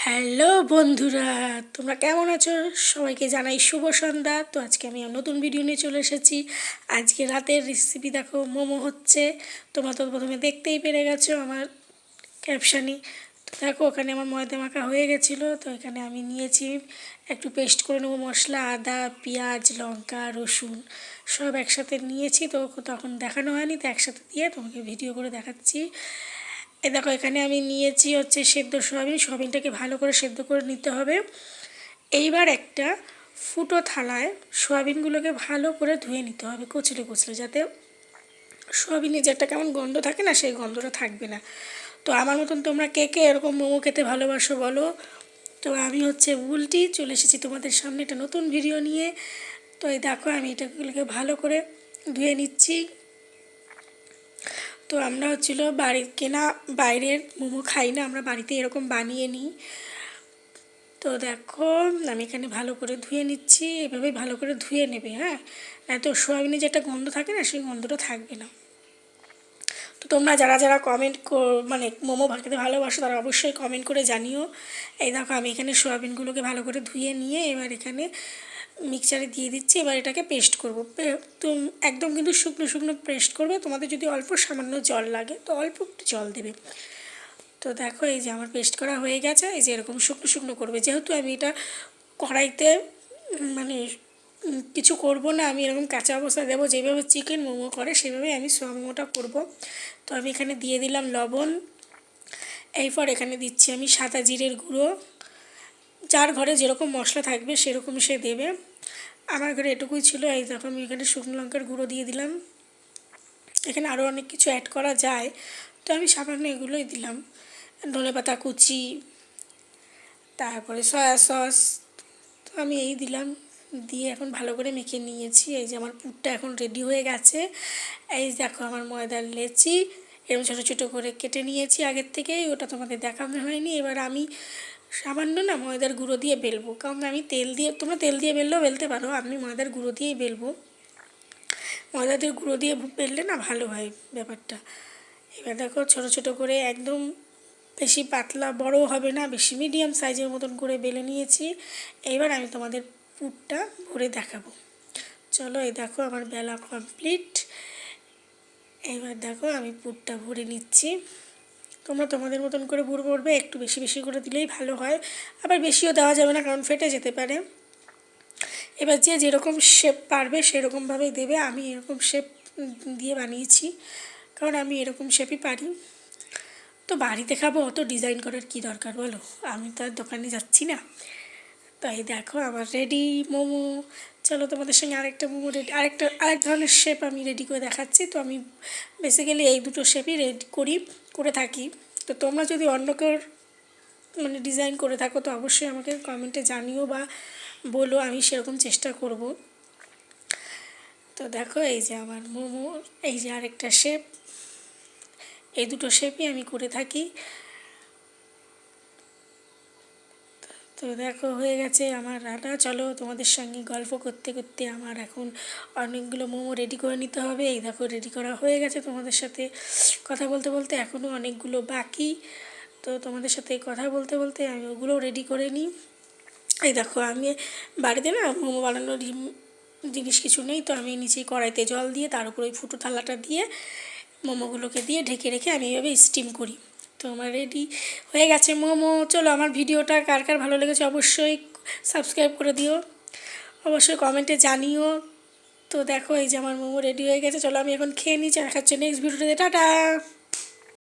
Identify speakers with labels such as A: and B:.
A: Hello বন্ধুরা, তোমরা কেমন আছো? সবাইকে জানাই শুভ সন্ধ্যা। তো আজকে আমি নতুন ভিডিও নিয়ে চলে এসেছি। আজকে রাতের রেসিপি দেখো, মোমো হচ্ছে। তোমরা তো প্রথমে দেখতেই পেরে গেছো আমার ক্যাপশানি। তো দেখো, ওখানে আমার ময়দা মাখা হয়ে গেছিলো। তো এখানে আমি নিয়েছি, একটু পেস্ট করে নেবো মশলা, আদা, পেঁয়াজ, লঙ্কা, রসুন সব একসাথে নিয়েছি। তো তখন দেখানো হয়নি, তো একসাথে দিয়ে তোমাকে ভিডিও করে দেখাচ্ছি। দেখো, এখানে আমি নিয়েছি হচ্ছে সেদ্ধ সোয়াবিনটাকে ভালো করে সেদ্ধ করে নিতে হবে। এইবার একটা ফুটো থালায় সোয়াবিনগুলোকে ভালো করে ধুয়ে নিতে হবে কচলে কচলে, যাতে সোয়াবিনের যে একটা কেমন গন্ধ থাকে না, সেই গন্ধটা থাকবে না। তো আমার মতন তোমরা কে কে এরকম মোমো খেতে ভালোবাসো বলো। তো আমি হচ্ছে উল্টি চলে এসেছি তোমাদের সামনে একটা নতুন ভিডিও নিয়ে। তো এই দেখো, আমি এটাগুলোকে ভালো করে ধুয়ে নিচ্ছি। তো আমরা হচ্ছিলো বাড়ির কেনা বাইরের মোমো খাই না, আমরা বাড়িতে এরকম বানিয়ে নিই। তো দেখো, আমি এখানে ভালো করে ধুয়ে নিচ্ছি। এভাবেই ভালো করে ধুয়ে নেবে, হ্যাঁ, তো সোয়াবিনে যে একটা গন্ধ থাকে না, সেই গন্ধটা থাকবে না। তো তোমরা যারা যারা মানে মোমো খেতে ভালোবাসো, তারা অবশ্যই কমেন্ট করে জানিও। এই দেখো, আমি এখানে সোয়াবিনগুলোকে ভালো করে ধুয়ে নিয়ে এবার এখানে মিক্সচারে দিয়ে দিচ্ছি। এবার এটাকে পেস্ট করবো। তো একদম কিন্তু শুকনো শুকনো পেস্ট করবে। তোমাদের যদি অল্প সামান্য জল লাগে তো অল্প একটু জল দেবে। তো দেখো, এই যে আমার পেস্ট করা হয়ে গেছে। এই যে এরকম শুকনো শুকনো করবে, যেহেতু আমি এটা কড়াইতে মানে কিছু করব না, আমি এরকম কাঁচা অবস্থা দেবো। যেভাবে চিকেন মোমো করে সেভাবেই আমি সোয়া মোমোটা করবো। তো আমি এখানে দিয়ে দিলাম লবণ। এরপর এখানে দিচ্ছি আমি সাদা জিরের গুঁড়ো। যার ঘরে যেরকম মশলা থাকবে সেরকম সে দেবে। আমার ঘরে এটুকুই ছিল। এই দেখো, আমি এখানে শুকনো লঙ্কার গুঁড়ো দিয়ে দিলাম। এখানে আরও অনেক কিছু অ্যাড করা যায়, তো আমি সামান্য এগুলোই দিলাম। ধনেপাতা কুচি, তারপরে সয়া সস, তো আমি এই দিলাম। দিয়ে এখন ভালো করে মেখে নিয়েছি। এই যে আমার পুরটা এখন রেডি হয়ে গেছে। এই দেখো, আমার ময়দার লেচি এরকম ছোটো ছোটো করে কেটে নিয়েছি আগের থেকেই, ওটা তোমাদের দেখানো হয়নি। এবার আমি সামান্য না ময়দার গুঁড়ো দিয়ে বেলবো, কারণ আমি তেল দিয়ে, তোমরা তেল দিয়ে বেললেও বেলতে পারো, আমি ময়দার গুঁড়ো দিয়েই বেলবো। ময়দাদের গুঁড়ো দিয়ে বেললে না ভালো হয় ব্যাপারটা। এবার দেখো, ছোটো ছোটো করে একদম বেশি পাতলা বড়ও হবে না, বেশি মিডিয়াম সাইজের মতন করে বেলে নিয়েছি। এবার আমি তোমাদের পুরটা ভরে দেখাবো। চলো, এই দেখো আমার বেলা কমপ্লিট। এবার দেখো, আমি পুরটা ভরে নিচ্ছি। তোমরা তোমাদের মতন করে পুর ভরবে, একটু বেশি বেশি করে দিলেই ভালো হয়। আবার বেশিও দেওয়া যাবে না, কারণ ফেটে যেতে পারে। এবার যে যেরকম শেপ পারবে সেরকমভাবেই দেবে। আমি এরকম শেপ দিয়ে বানিয়েছি, কারণ আমি এরকম শেপই পারি। তো বাড়িতে খাবো, অত ডিজাইন করার কী দরকার বলো, আমি তো আর দোকানে যাচ্ছি না। তাই দেখো, আমার রেডি মোমো। চলো, তোমাদের সঙ্গে আরেকটা মোমো আরেক ধরনের শেপ আমি রেডি করে দেখাচ্ছি। তো আমি বেসিক্যালি এই দুটো শেপই রেডি করে থাকি। তো তোমরা যদি অন্য কেউ মানে ডিজাইন করে থাকো তো অবশ্যই আমাকে কমেন্টে জানিও বা বলো, আমি সেরকম চেষ্টা করব। তো দেখো, এই যে আমার মোমো, এই যে আরেকটা শেপ, এই দুটো শেপই আমি করে থাকি। তো দেখো, হয়ে গেছে আমার রান্না। চলো, তোমাদের সঙ্গে গল্প করতে করতে আমার এখন অনেকগুলো মোমো রেডি করে নিতে হবে। এই দেখো, রেডি করা হয়ে গেছে। তোমাদের সাথে কথা বলতে বলতে এখনও অনেকগুলো বাকি। তো তোমাদের সাথে কথা বলতে বলতে আমি ওগুলো রেডি করে নিই। এই দেখো, আমি বাড়িতে না মোমো বানানোর জিনিস কিছু নেই, তো আমি নিচেই কড়াইতে জল দিয়ে তার উপর ওই ফুটো থালাটা দিয়ে মোমোগুলোকে দিয়ে ঢেকে রেখে আমি এভাবে স্টিম করি। তো আমার রেডি হয়ে গেছে মোমো। চলো, আমার ভিডিওটা কার কার ভালো লেগেছে অবশ্যই সাবস্ক্রাইব করে দিও, অবশ্যই কমেন্টে জানিও। তো দেখো, এই যে আমার মোমো রেডি হয়ে গেছে। চলো, আমি এখন খেয়ে নিচ্ছি। দেখাচ্ছি নেক্সট ভিডিওতে। টাটা।